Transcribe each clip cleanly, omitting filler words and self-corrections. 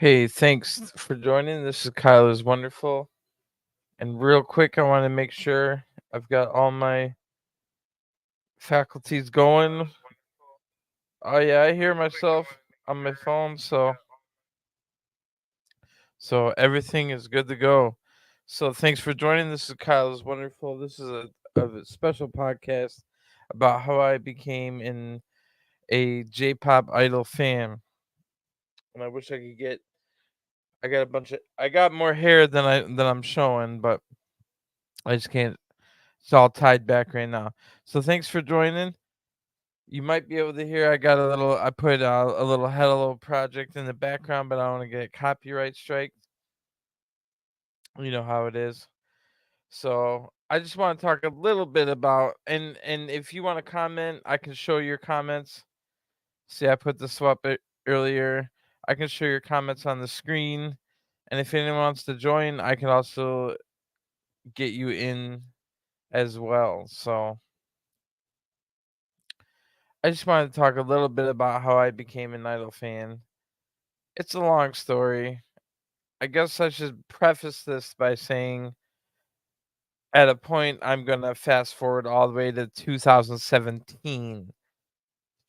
Hey, thanks for joining. This is Kyle is wonderful. And real quick, I want to make sure I've got all my faculties going. Oh yeah, I hear myself on my phone, so everything is good to go. So thanks for joining. This is Kyle is wonderful. This is a special podcast about how I became a J-pop idol fan. And I wish I could get I got more hair than I'm showing, but I just can't. It's all tied back right now. So thanks for joining. You might be able to hear I put a little hello project in the background, but I don't want to get copyright strike. You know how it is. So I just want to talk a little bit about and if you want to comment, I can show your comments. See, I put this up earlier. I can show your comments on the screen, and if anyone wants to join, I can also get you in as well. So I just wanted to talk a little bit about how I became an Idol fan. It's a long story. I guess I should preface this by saying at a point I'm going to fast forward all the way to 2017.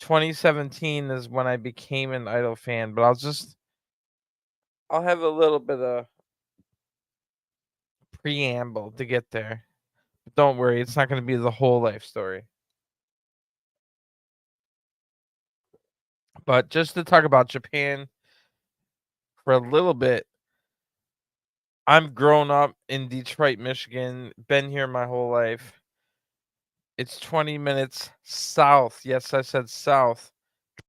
2017 is when I became an Idol fan, but I'll have a little bit of preamble to get there. But don't worry, it's not going to be the whole life story. But just to talk about Japan for a little bit, I'm grown up in Detroit, Michigan, been here my whole life. It's 20 minutes south. Yes, I said south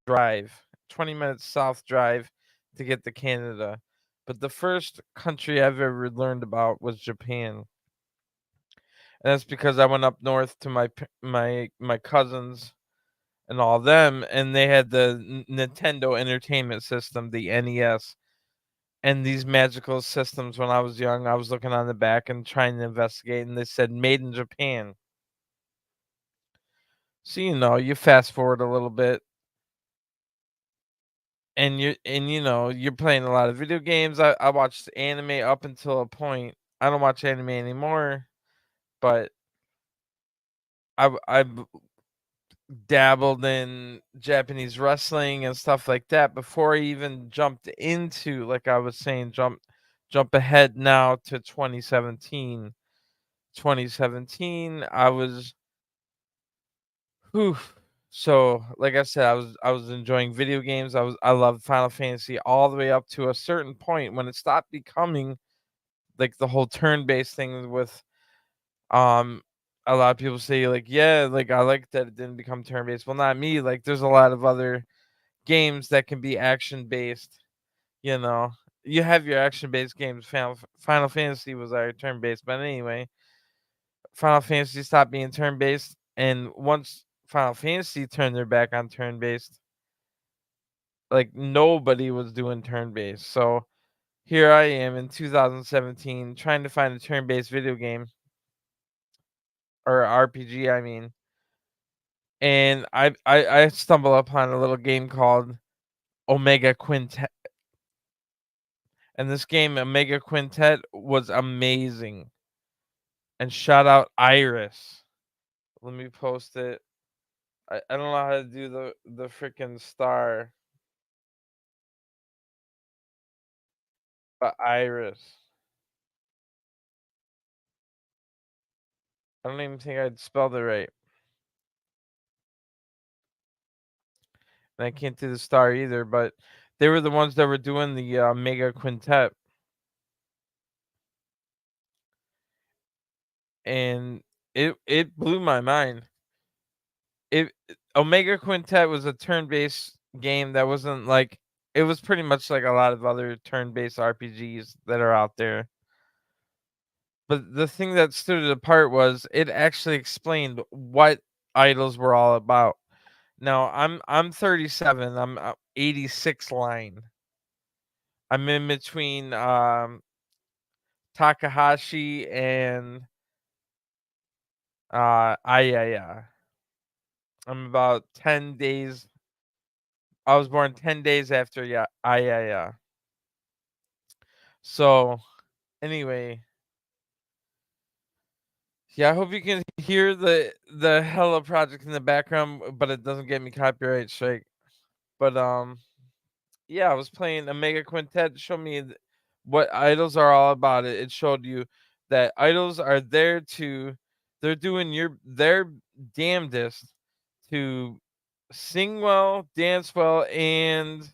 drive. 20 minutes south drive to get to Canada. But the first country I've ever learned about was Japan. And that's because I went up north to my cousins and all them, and they had the Nintendo Entertainment System, the NES. And these magical systems, when I was young, I was looking on the back and trying to investigate, and they said made in Japan. So you fast forward a little bit, and you're playing a lot of video games. I watched anime up until a point. I don't watch anime anymore, but I dabbled in Japanese wrestling and stuff like that before I even jumped into, like I was saying, jump ahead now to 2017. 2017, I was whew. So, like I said, I was enjoying video games. I loved Final Fantasy all the way up to a certain point when it stopped becoming like the whole turn-based thing with um a lot of people say like, yeah, like I like that it didn't become turn-based. Well, not me. Like there's a lot of other games that can be action-based, you know. You have your action-based games. Final Fantasy was our turn-based, but anyway, Final Fantasy stopped being turn-based, and once Final Fantasy turned their back on turn-based, like nobody was doing turn-based. So here I am in 2017 trying to find a turn-based video game or RPG, I mean, and I stumble upon a little game called Omega Quintet, and this game Omega Quintet was amazing. And shout out Iris. Let me post it. I don't know how to do the freaking star, but Iris. I don't even think I'd spelled it right. And I can't do the star either, but they were the ones that were doing the Mega Quintet, and it blew my mind. It Omega Quintet was a turn-based game that wasn't like it was pretty much like a lot of other turn-based RPGs that are out there. But the thing that stood it apart was it actually explained what idols were all about. Now I'm 37. I'm 86 line. I'm in between Takahashi and Ayaya. I'm about 10 days. I was born 10 days after Ayaya. So anyway, yeah, I hope you can hear the Hella project in the background, but it doesn't get me copyright strike. But yeah, I was playing Omega Quintet. Show me what idols are all about. It showed you that idols are there to, they're doing their damnedest to sing well, dance well, and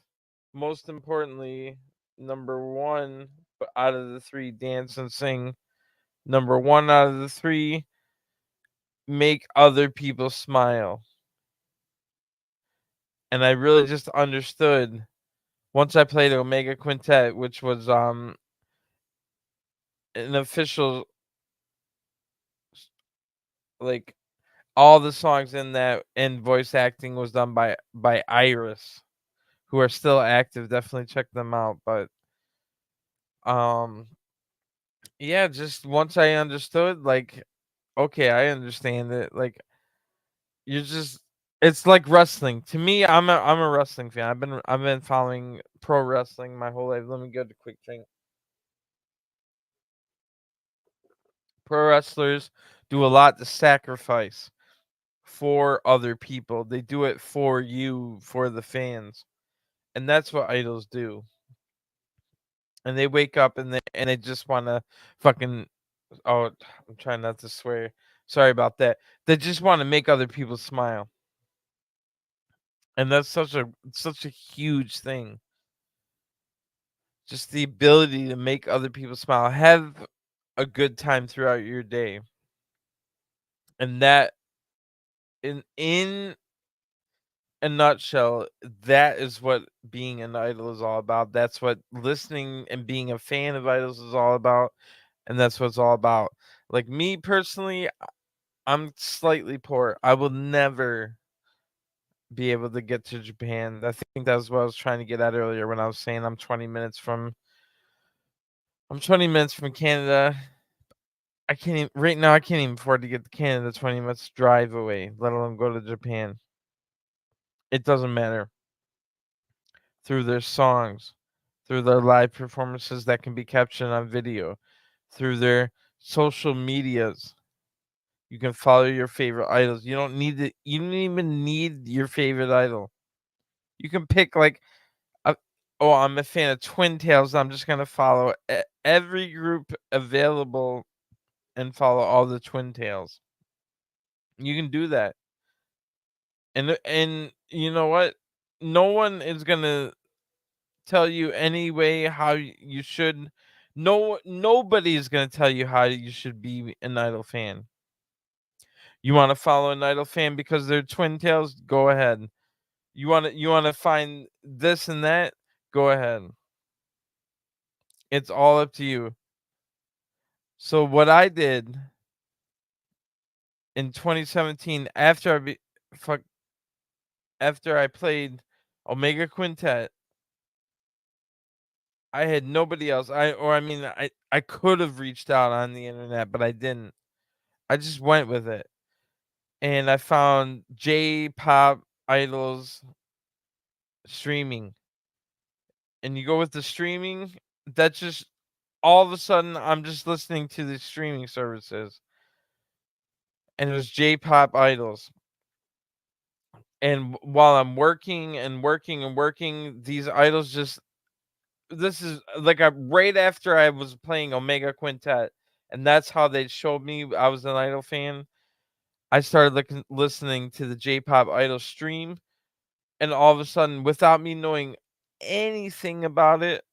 most importantly, number one out of the three, dance and sing. Number one out of the three, make other people smile. And I really just understood once I played Omega Quintet, which was an official, like, all the songs in that, and voice acting was done by Iris, who are still active. Definitely check them out. But um yeah, just once I understood, like, okay, I understand it. Like, you're just, it's like wrestling. To me, I'm a wrestling fan. I've been following pro wrestling my whole life. Let me get a quick drink. Pro wrestlers do a lot to sacrifice for other people. They do it for you, for the fans. And that's what idols do. And they wake up and they just want to fucking, oh, I'm trying not to swear. Sorry about that. They just want to make other people smile. And that's such a huge thing. Just the ability to make other people smile. Have a good time throughout your day. And that, in a nutshell, that is what being an idol is all about. That's what listening and being a fan of idols is all about. And that's what it's all about. Like me personally, I'm slightly poor. I will never be able to get to Japan. I think that's what I was trying to get at earlier when I was saying I'm 20 minutes from Canada. I can't even, right now I can't even afford to get to Canada 20 minutes drive away, let alone go to Japan. It doesn't matter. Through their songs, through their live performances that can be captured on video, through their social medias. You can follow your favorite idols. You don't even need your favorite idol. You can pick like a, oh, I'm a fan of Twin Tails. I'm just gonna follow every group available and follow all the Twin Tails. You can do that. And you know what? No one is gonna tell you anyway how you should. Nobody is gonna tell you how you should be an idol fan. You want to follow an idol fan because they're Twin Tails? Go ahead. You want to find this and that? Go ahead. It's all up to you. So what I did in 2017, fuck, after I played Omega Quintet, I had nobody else. I could have reached out on the internet, but I didn't. I just went with it, and I found J-pop idols streaming. And you go with the streaming, that's just, all of a sudden I'm just listening to the streaming services, and it was J-pop idols. And while I'm working and working and working, these idols just, this is like right after I was playing Omega Quintet, and that's how they showed me I was an idol fan. I started listening to the J-pop idol stream, and all of a sudden, without me knowing anything about it,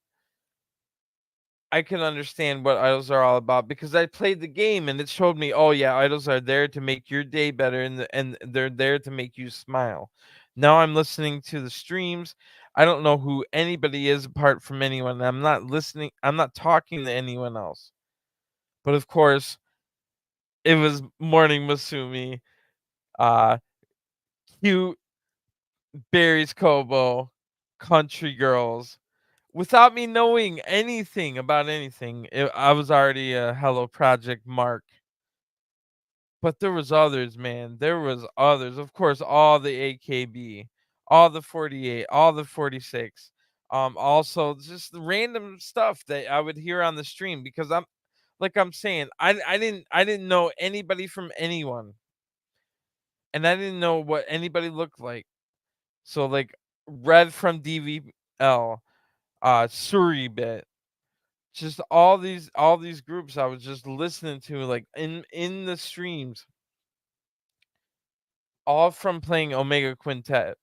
I can understand what idols are all about because I played the game and it showed me, oh yeah, idols are there to make your day better, and they're there to make you smile. Now I'm listening to the streams. I don't know who anybody is apart from anyone. I'm not listening. I'm not talking to anyone else. But of course, it was Morning Masumi, uh, cute Berries Kobo, Country Girls. Without me knowing anything about anything, I was already a Hello Project mark. But there was others, man. There was others. Of course, all the AKB, all the 48, all the 46. Also just the random stuff that I would hear on the stream because I'm saying, I didn't know anybody from anyone, and I didn't know what anybody looked like. So like Red from DVL, Suribit, just all these groups I was just listening to like in the streams, all from playing Omega Quintet.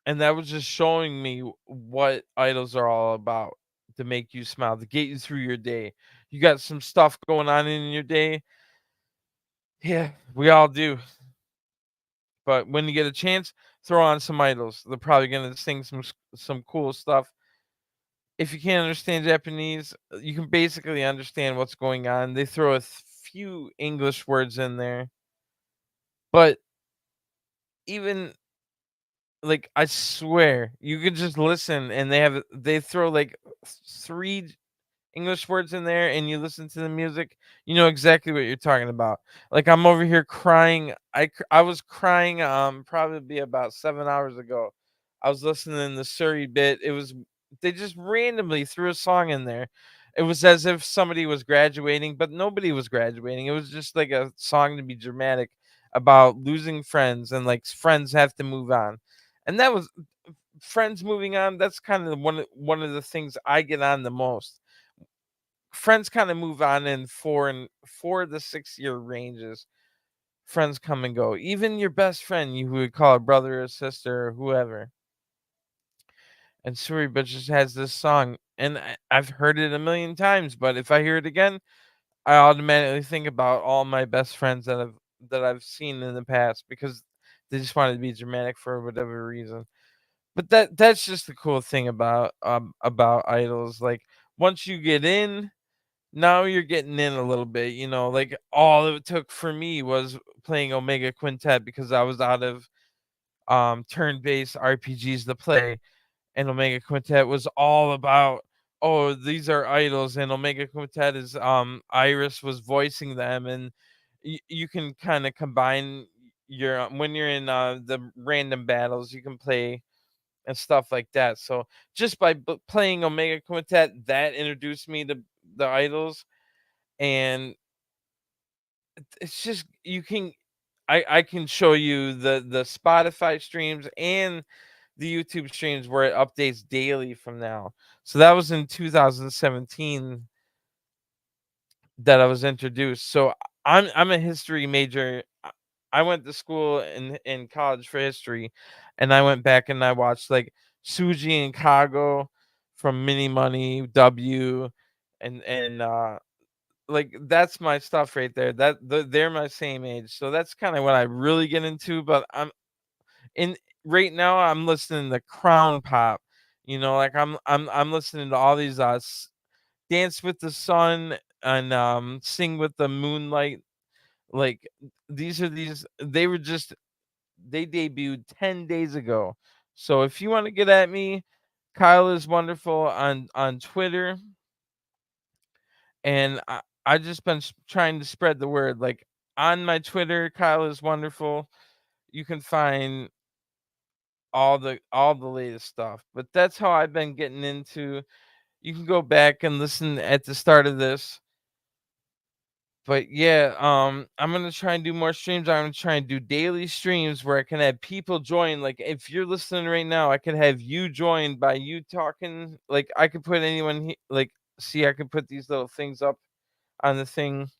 And that was just showing me what idols are all about, to make you smile, to get you through your day. You got some stuff going on in your day. Yeah, we all do. But when you get a chance, throw on some idols. They're probably gonna sing some cool stuff. If you can't understand Japanese, you can basically understand what's going on. They throw a few English words in there, but even like I swear, you could just listen and they throw like three English words in there and you listen to the music, you know exactly what you're talking about. Like I'm over here crying. I was crying probably about 7 hours ago. I was listening to Surrey bit. It was They just randomly threw a song in there. It was as if somebody was graduating, but nobody was graduating. It was just like a song to be dramatic about losing friends, and like friends have to move on. And that was friends moving on. That's kind of one of the things I get on the most. Friends kind of move on in 4 to 6 year ranges. Friends come and go. Even your best friend, you would call a brother or sister or whoever. And Suri but just has this song, and I've heard it a million times. But if I hear it again, I automatically think about all my best friends that I've seen in the past, because they just wanted to be dramatic for whatever reason. But that's just the cool thing about idols. Like once you get in, now you're getting in a little bit, like all it took for me was playing Omega Quintet, because I was out of turn-based RPGs to play, and Omega Quintet was all about, oh, these are idols, and Omega Quintet is Iris was voicing them, and you can kind of combine when you're in the random battles, you can play and stuff like that. So just by playing Omega Quintet, that introduced me to the idols. And it's just you can I can show you the Spotify streams and the YouTube streams where it updates daily from now. So that was in 2017 that I was introduced. So I'm a history major. I went to school in college for history, and I went back and I watched like Suji and Kago from Mini Money W, and like that's my stuff right there. They're my same age, so that's kind of what I really get into. But I'm in right now. I'm listening to Crown Pop. Like I'm listening to all these Dance with the Sun and Sing with the Moonlight. Like these they debuted 10 days ago. So if you want to get at me, Kyle is wonderful on Twitter, and I just been trying to spread the word. Like on my Twitter, Kyle is wonderful. You can find all the latest stuff. But that's how I've been getting into. You can go back and listen at the start of this. But yeah, I'm gonna try and do more streams. I'm gonna try and do daily streams where I can have people join. Like if you're listening right now, I could have you join by you talking. Like I could put anyone like see, I could put these little things up on the thing.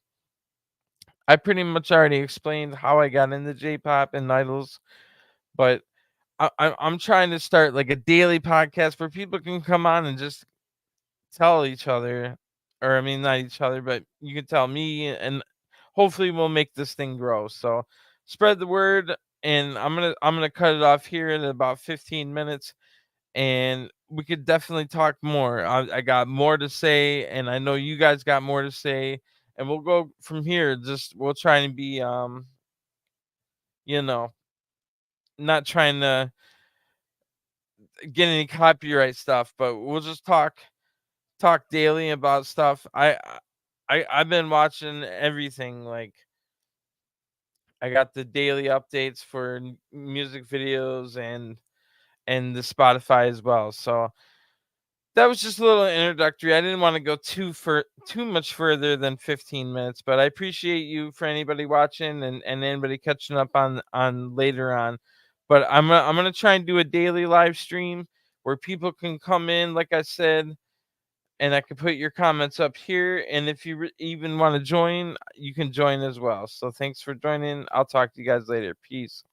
I pretty much already explained how I got into J-pop and idols, but I'm trying to start like a daily podcast where people can come on and just tell each other, or I mean not each other, but you can tell me, and hopefully we'll make this thing grow. So spread the word, and I'm gonna cut it off here in about 15 minutes, and we could definitely talk more. I got more to say, and I know you guys got more to say, and we'll go from here. Just we'll try and be you know, not trying to get any copyright stuff, but we'll just talk daily about stuff. I've been watching everything. Like I got the daily updates for music videos and the Spotify as well. So that was just a little introductory. I didn't want to go too much further than 15 minutes, but I appreciate you for anybody watching and anybody catching up on later on. But I'm gonna try and do a daily live stream where people can come in, like I said, and I can put your comments up here. And if you even want to join, you can join as well. So thanks for joining. I'll talk to you guys later. Peace.